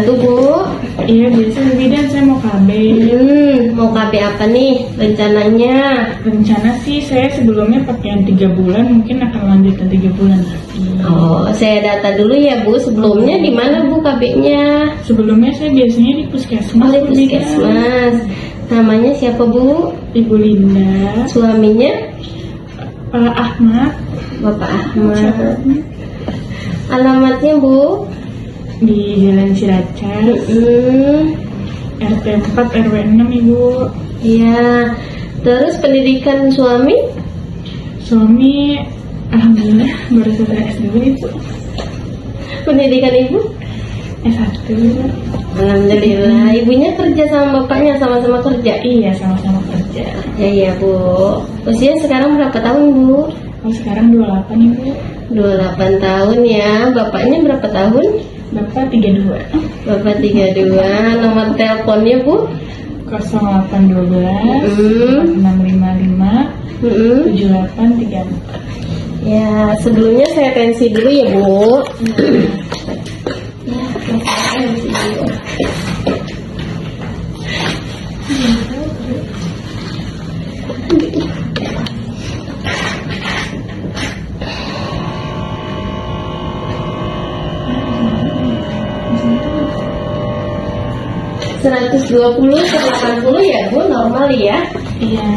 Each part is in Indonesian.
bantu, Bu? Iya, biasa Bu Bidan, saya mau KB. Mau KB apa nih rencananya? Rencana sih saya sebelumnya pakai yang 3 bulan, mungkin akan lanjut ke 3 bulan lagi. Oh, saya data dulu ya, Bu. Sebelumnya di mana, Bu, KB-nya? Sebelumnya saya biasanya di puskesmas. Oh, di Bu Bidan. puskesmas. Namanya siapa, Bu? Ibu Linda. Suaminya? Pak Ahmad. Bapak Ahmad. Alamatnya, Bu? Di Jalan Ciracas, RT 4 RW 6, Ibu. Iya. Terus pendidikan suami? Suami alhamdulillah baru selesai S2, Ibu. Pendidikan ibu? S1. Alhamdulillah. Ibunya kerja sama bapaknya, sama-sama kerja? Iya, sama-sama kerja. Iya, Bu. Usia sekarang berapa tahun, Bu? Oh, sekarang 28, Ibu. 28 tahun ya. Bapaknya berapa tahun? Bapak 32. Bapak 32. Nomor teleponnya, Bu? 0812 655 7834. Ya, sebelumnya saya tensi dulu ya, Bu. Ya, tensi dulu. Seratus 120 ke 80 ya, Bu, normal ya? Iya.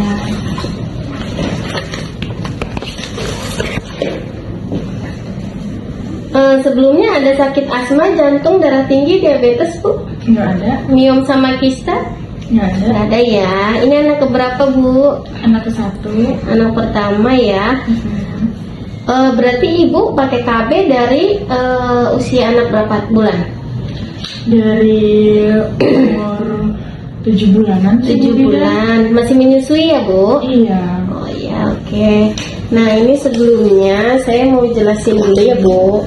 Sebelumnya ada sakit asma, jantung, darah tinggi, diabetes, Bu? Nggak ada. Miom sama kista? Nggak ada. Nggak ada ya. Ini anak keberapa, Bu? Anak ke-1. Anak pertama ya. Berarti ibu pakai KB dari usia anak berapa bulan? Dari umur 7 bulanan. 7 bulan. Masih menyusui ya, Bu? Iya. Oh ya, oke. Nah, ini sebelumnya saya mau jelasin dulu ya, Bu.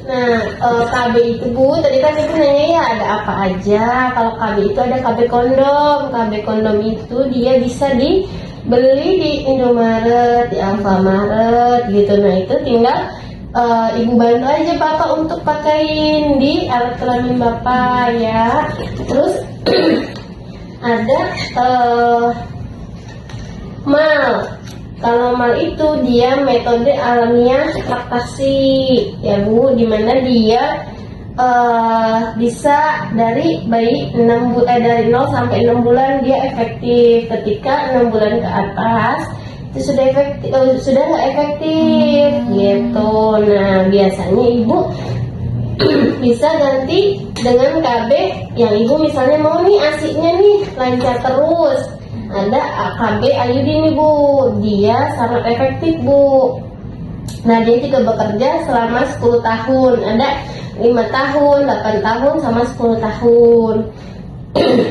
Nah, KB itu, Bu, tadi kan Ibu nanya ya ada apa aja. Kalau KB itu ada KB kondom. KB kondom itu dia bisa dibeli di Indomaret, di Alfamaret gitu. Nah, itu tinggal Ibu bantu aja Bapak untuk pakaiin di alat kelamin Bapak ya. Terus ada mal. Kalau mal itu dia metode alamiah laktasi ya, Bu, dimana dia bisa dari bayi dari 0 sampai 6 bulan dia efektif. Ketika 6 bulan ke atas itu sudah efektif, sudah nggak efektif gitu. Nah, biasanya ibu bisa ganti dengan KB yang ibu misalnya mau nih ASI-nya nih lancar terus. Ada KB IUD nih, Bu, dia sangat efektif, Bu. Nah, dia juga bekerja selama 10 tahun. Ada 5 tahun, 8 tahun, sama 10 tahun.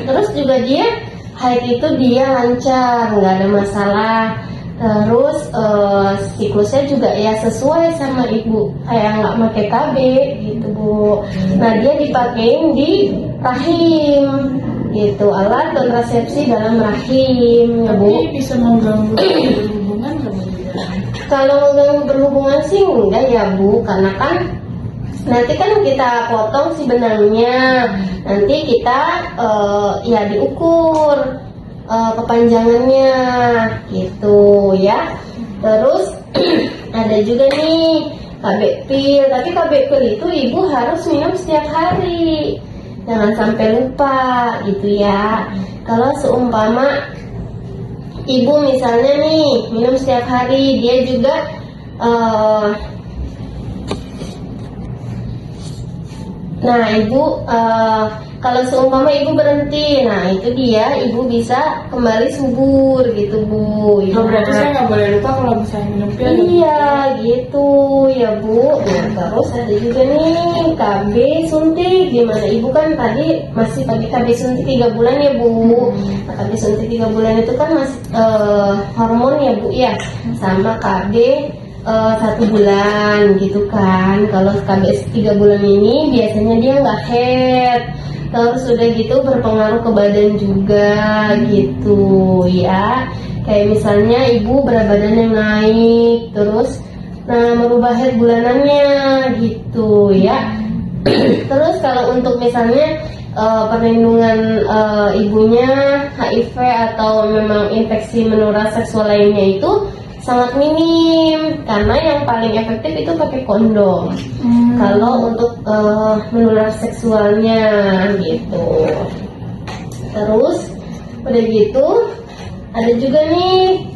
Terus juga dia haid itu dia lancar, nggak ada masalah. Terus siklusnya juga ya sesuai sama ibu, kayak nggak pakai KB gitu, Bu. Nah, dia dipakein di rahim gitu, alat kontrasepsi dalam rahim ya, Bu. Tapi bisa mengganggu berhubungan nggak, Bu? Kalau mengganggu berhubungan sih enggak ya, Bu, karena kan nanti kan kita potong si benangnya, nanti kita ya diukur kepanjangannya gitu ya. Terus ada juga nih KB pil, tapi KB pil itu ibu harus minum setiap hari, jangan sampai lupa gitu ya. Kalau seumpama ibu misalnya nih minum setiap hari, dia juga nah ibu kalau seumpama ibu berhenti, nah itu dia ibu bisa kembali subur gitu, Bu ya. Oh, berarti saya nggak boleh lupa kalau misalnya minum pil. Iya gitu ya, Bu. Nah, terus ada juga nih KB suntik, gimana ibu kan tadi masih pakai KB suntik 3 bulan ya, Bu. Nah, KB suntik 3 bulan itu kan masih hormon ya, Bu ya, sama KB 1 bulan gitu kan. Kalau KB 3 bulan ini biasanya dia nggak head, terus udah gitu berpengaruh ke badan juga gitu ya. Kayak misalnya ibu berat badannya naik, terus nah merubah head bulanannya gitu ya. Terus kalau untuk misalnya perlindungan ibunya HIV atau memang infeksi menular seksual lainnya itu sangat minim, karena yang paling efektif itu pakai kondom. Kalau untuk menular seksualnya gitu. Terus udah gitu ada juga nih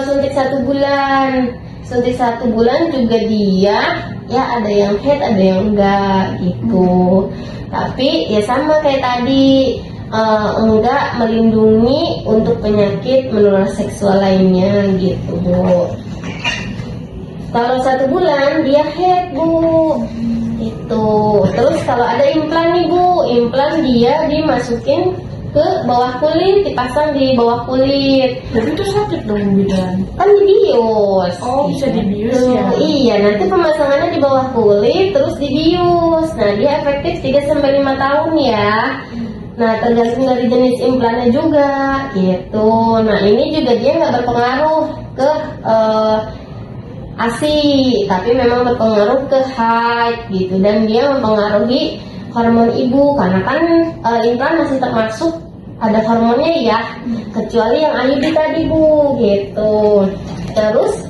suntik 1 bulan. Suntik 1 bulan juga dia ya ada yang head ada yang enggak gitu. Tapi ya sama kayak tadi, enggak melindungi untuk penyakit menular seksual lainnya gitu Bu. Kalau 1 bulan dia head Bu itu. Terus kalau ada implan nih Bu, implan dia dimasukin ke bawah kulit, dipasang di bawah kulit. Tapi itu sakit dong bidan. Kan dibius. Oh, bisa dibius Gitu. ya? Iya, nanti pemasangannya di bawah kulit terus dibius. Nah, dia efektif 3-5 tahun ya. Nah, tergantung dari jenis implannya juga gitu. Nah, ini juga dia nggak berpengaruh ke ASI, tapi memang berpengaruh ke haid gitu, dan dia mempengaruhi hormon ibu karena kan implan masih termasuk ada hormonnya ya, kecuali yang IUD tadi Bu gitu. Terus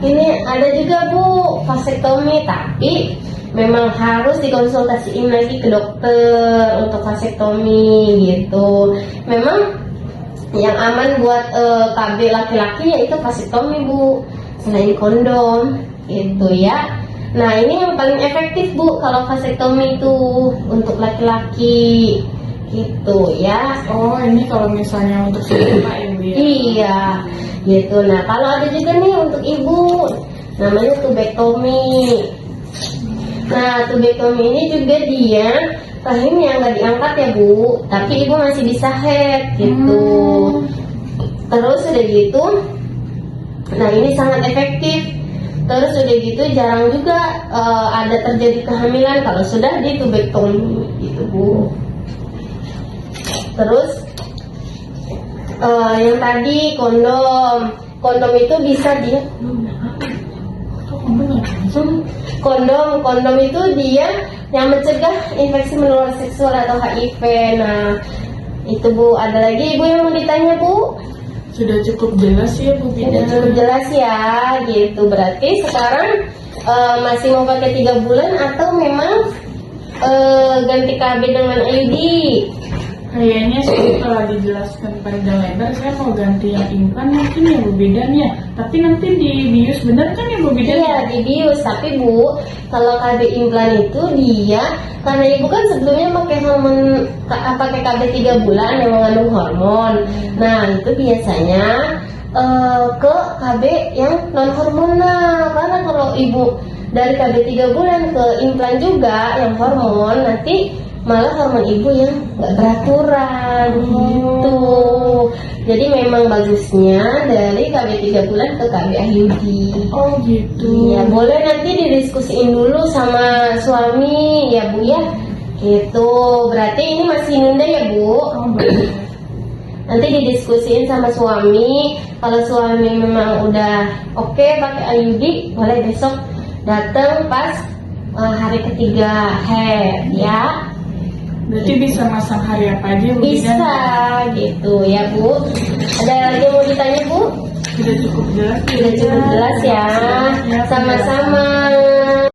ini ada juga Bu vasektomi, tapi memang harus dikonsultasiin lagi ke dokter untuk vasektomi gitu. Memang yang aman buat KB laki-laki yaitu vasektomi Bu, selain kondom gitu ya. Nah ini yang paling efektif Bu kalau vasektomi itu untuk laki-laki gitu ya. Oh, ini kalau misalnya untuk wanita ya Bu ya? Iya gitu. Nah kalau ada juga nih untuk ibu namanya tubektomi. Nah tubektomi ini juga dia rahimnya nggak diangkat ya Bu, tapi ibu masih bisa head gitu. Terus udah gitu, nah ini sangat efektif. Terus udah gitu jarang juga ada terjadi kehamilan kalau sudah di tubektomi gitu Bu. Terus yang tadi kondom itu bisa dia kondom itu dia yang mencegah infeksi menular seksual atau HIV. Nah itu Bu, ada lagi Ibu yang mau ditanya Bu? Sudah cukup jelas ya Bu Sudah bidan. cukup jelas ya gitu. Berarti sekarang masih mau pakai 3 bulan atau memang ganti KB dengan IUD? Kayaknya sih setelah dijelaskan panjang lebar, saya mau ganti yang implan mungkin ya Bu bidan ya. Tapi nanti dibius bener kan ya Bu bidan? Iya dibius, tapi Bu kalau KB implan itu dia karena ibu kan sebelumnya pakai hormon, pakai KB 3 bulan yang mengandung hormon. Nah itu biasanya ke KB yang non hormonal, karena kalau ibu dari KB 3 bulan ke implan juga yang hormon, nanti malah hormon ibu yang nggak beraturan gitu. Jadi memang bagusnya dari KB 3 bulan ke KB IUD. Oh gitu. Iya, boleh nanti didiskusiin dulu sama suami ya Bu ya. Gitu. Berarti ini masih nunda ya Bu. Oh, boleh. Nanti didiskusiin sama suami. Kalau suami memang udah oke pakai IUD, boleh besok datang pas hari ketiga head ya. Berarti bisa masang hari apa aja Bu Bisa bidan? gitu ya Bu. Ada lagi yang mau ditanya Bu? Sudah cukup jelas. Sudah cukup jelas ya. Sama-sama.